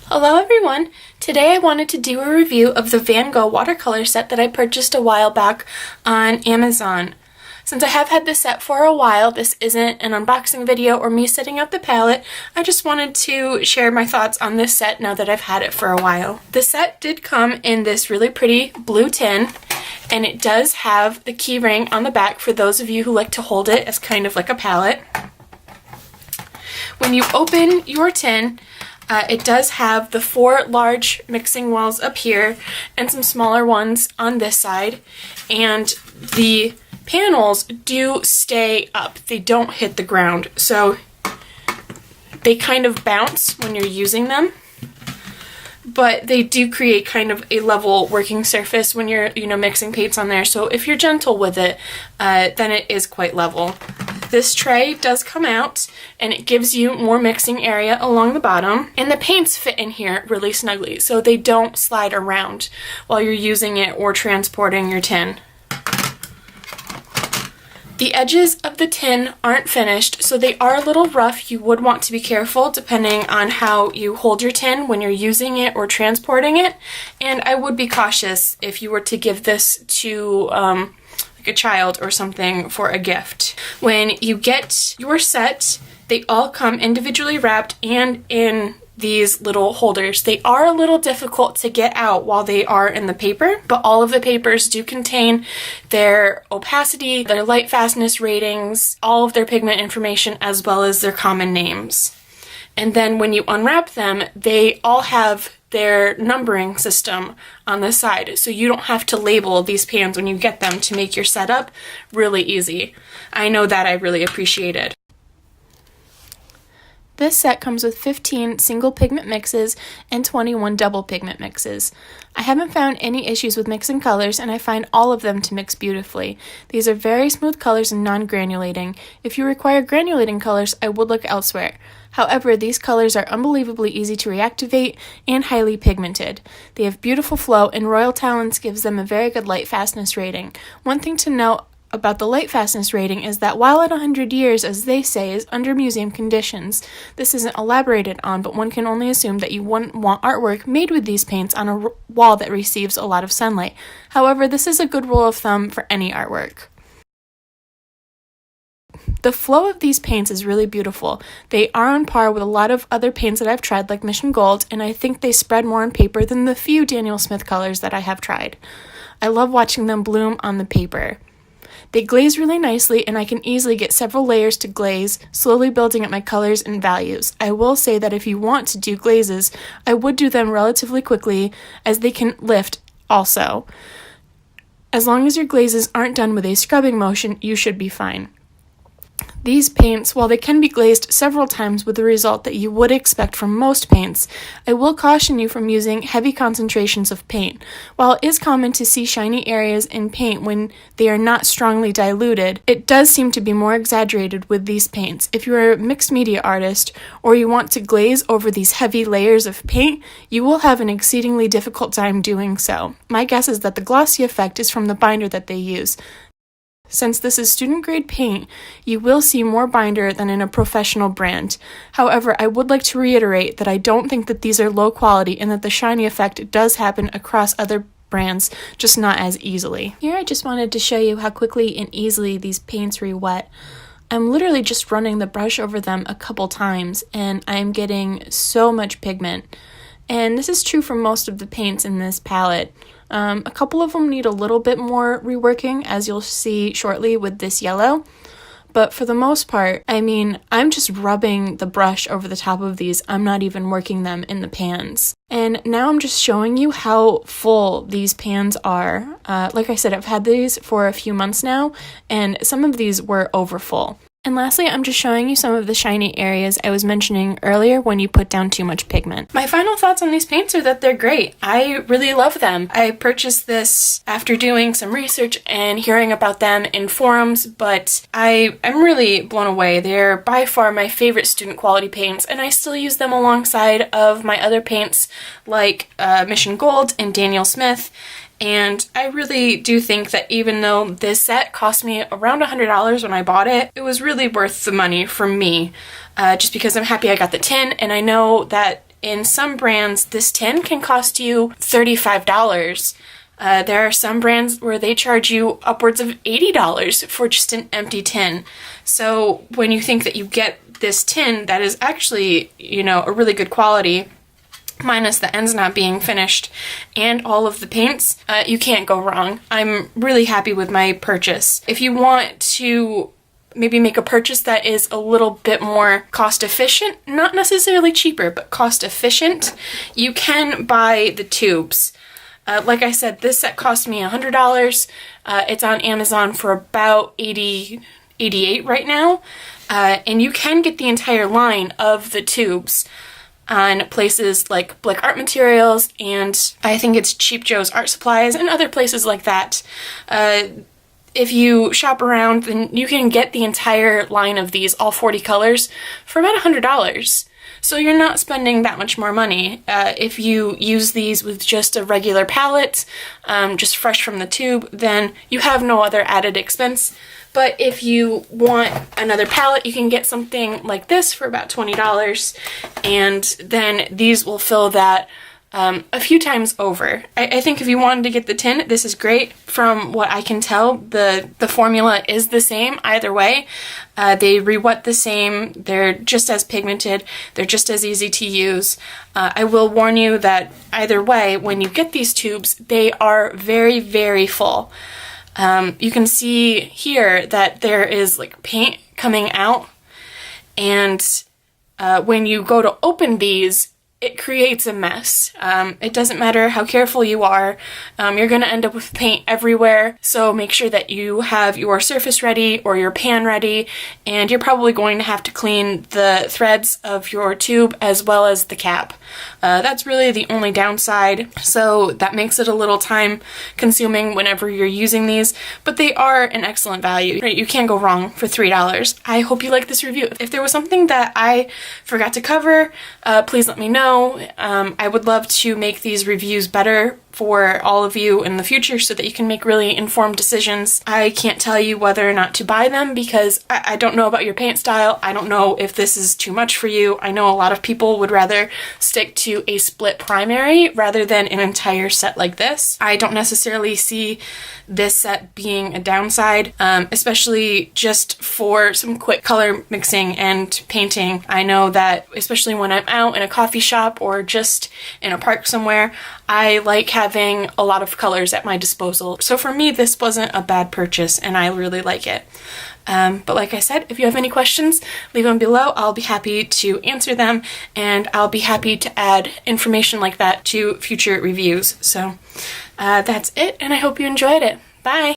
Hello everyone! Today I wanted to do a review of the Van Gogh watercolor set that I purchased a while back on Amazon. Since I have had this set for a while, this isn't an unboxing video or me setting up the palette. I just wanted to share my thoughts on this set now that I've had it for a while. The set did come in this really pretty blue tin, and it does have the key ring on the back for those of you who like to hold it as kind of like a palette. When you open your tin, it does have the 4 large mixing wells up here and some smaller ones on this side, and the panels do stay up. They don't hit the ground, so they kind of bounce when you're using them, but they do create kind of a level working surface when you're, mixing paints on there, so if you're gentle with it, then it is quite level. This tray does come out, and it gives you more mixing area along the bottom, and the paints fit in here really snugly, so they don't slide around while you're using it or transporting your tin. The edges of the tin aren't finished, so they are a little rough. You would want to be careful depending on how you hold your tin when you're using it or transporting it, and I would be cautious if you were to give this to a child or something for a gift. When you get your set, they all come individually wrapped and in these little holders. They are a little difficult to get out while they are in the paper, but all of the papers do contain their opacity, their light fastness ratings, all of their pigment information, as well as their common names. And then when you unwrap them, they all have their numbering system on the side, so you don't have to label these pans when you get them to make your setup really easy. I know that I really appreciate it. This set comes with 15 single pigment mixes and 21 double pigment mixes. I haven't found any issues with mixing colors, and I find all of them to mix beautifully. These are very smooth colors and non-granulating. If you require granulating colors, I would look elsewhere. However, these colors are unbelievably easy to reactivate and highly pigmented. They have beautiful flow, and Royal Talents gives them a very good light fastness rating. One thing to note about the light fastness rating is that while at 100 years, as they say, is under museum conditions, this isn't elaborated on, but one can only assume that you wouldn't want artwork made with these paints on a wall that receives a lot of sunlight. However, this is a good rule of thumb for any artwork. The flow of these paints is really beautiful. They are on par with a lot of other paints that I've tried, like Mission Gold, and I think they spread more on paper than the few Daniel Smith colors that I have tried. I love watching them bloom on the paper. They glaze really nicely, and I can easily get several layers to glaze, slowly building up my colors and values. I will say that if you want to do glazes, I would do them relatively quickly, as they can lift also. As long as your glazes aren't done with a scrubbing motion, you should be fine. These paints, while they can be glazed several times with the result that you would expect from most paints, I will caution you from using heavy concentrations of paint. While it is common to see shiny areas in paint when they are not strongly diluted, it does seem to be more exaggerated with these paints. If you're a mixed media artist or you want to glaze over these heavy layers of paint, you will have an exceedingly difficult time doing so. My guess is that the glossy effect is from the binder that they use. Since this is student-grade paint, you will see more binder than in a professional brand. However, I would like to reiterate that I don't think that these are low quality and that the shiny effect does happen across other brands, just not as easily. Here I just wanted to show you how quickly and easily these paints re-wet. I'm literally just running the brush over them a couple times, and I'm getting so much pigment. And this is true for most of the paints in this palette. A couple of them need a little bit more reworking, as you'll see shortly with this yellow. But for the most part, I'm just rubbing the brush over the top of these. I'm not even working them in the pans. And now I'm just showing you how full these pans are. Like I said, I've had these for a few months now, and some of these were over full. And lastly, I'm just showing you some of the shiny areas I was mentioning earlier when you put down too much pigment. My final thoughts on these paints are that they're great. I really love them. I purchased this after doing some research and hearing about them in forums, but I'm really blown away. They're by far my favorite student quality paints, and I still use them alongside of my other paints like Mission Gold and Daniel Smith. And I really do think that even though this set cost me around $100 when I bought it, it was really worth the money for me, just because I'm happy I got the tin, and I know that in some brands, this tin can cost you $35. There are some brands where they charge you upwards of $80 for just an empty tin. So when you think that you get this tin that is actually, you know, a really good quality, minus the ends not being finished and all of the paints, you can't go wrong. I'm really happy with my purchase. If you want to maybe make a purchase that is a little bit more cost efficient, not necessarily cheaper, but cost efficient, you can buy the tubes. Like I said, this set cost me $100. It's on Amazon for about $88 right now. And you can get the entire line of the tubes on places like Blick Art Materials, and I think it's Cheap Joe's Art Supplies and other places like that. If you shop around, then you can get the entire line of these, all 40 colors, for about $100. So you're not spending that much more money. If you use these with just a regular palette, just fresh from the tube, then you have no other added expense. But if you want another palette, you can get something like this for about $20, and then these will fill that a few times over. I think if you wanted to get the tin, this is great. From what I can tell, the formula is the same either way. They re-wet the same, they're just as pigmented, they're just as easy to use. I will warn you that either way, when you get these tubes, they are very, very full. You can see here that there is like paint coming out, and when you go to open these, it creates a mess. It doesn't matter how careful you are, you're going to end up with paint everywhere, so make sure that you have your surface ready or your pan ready, and you're probably going to have to clean the threads of your tube as well as the cap. That's really the only downside, so that makes it a little time consuming whenever you're using these, but they are an excellent value. You can't go wrong for $3. I hope you like this review. If there was something that I forgot to cover, please let me know. I would love to make these reviews better for all of you in the future so that you can make really informed decisions. I can't tell you whether or not to buy them because I don't know about your paint style. I don't know if this is too much for you. I know a lot of people would rather stick to a split primary rather than an entire set like this. I don't necessarily see this set being a downside, especially just for some quick color mixing and painting. I know that especially when I'm out in a coffee shop or just in a park somewhere, I like having a lot of colors at my disposal. So for me, this wasn't a bad purchase and I really like it. But like I said, if you have any questions, leave them below. I'll be happy to answer them, and I'll be happy to add information like that to future reviews. So that's it, and I hope you enjoyed it. Bye!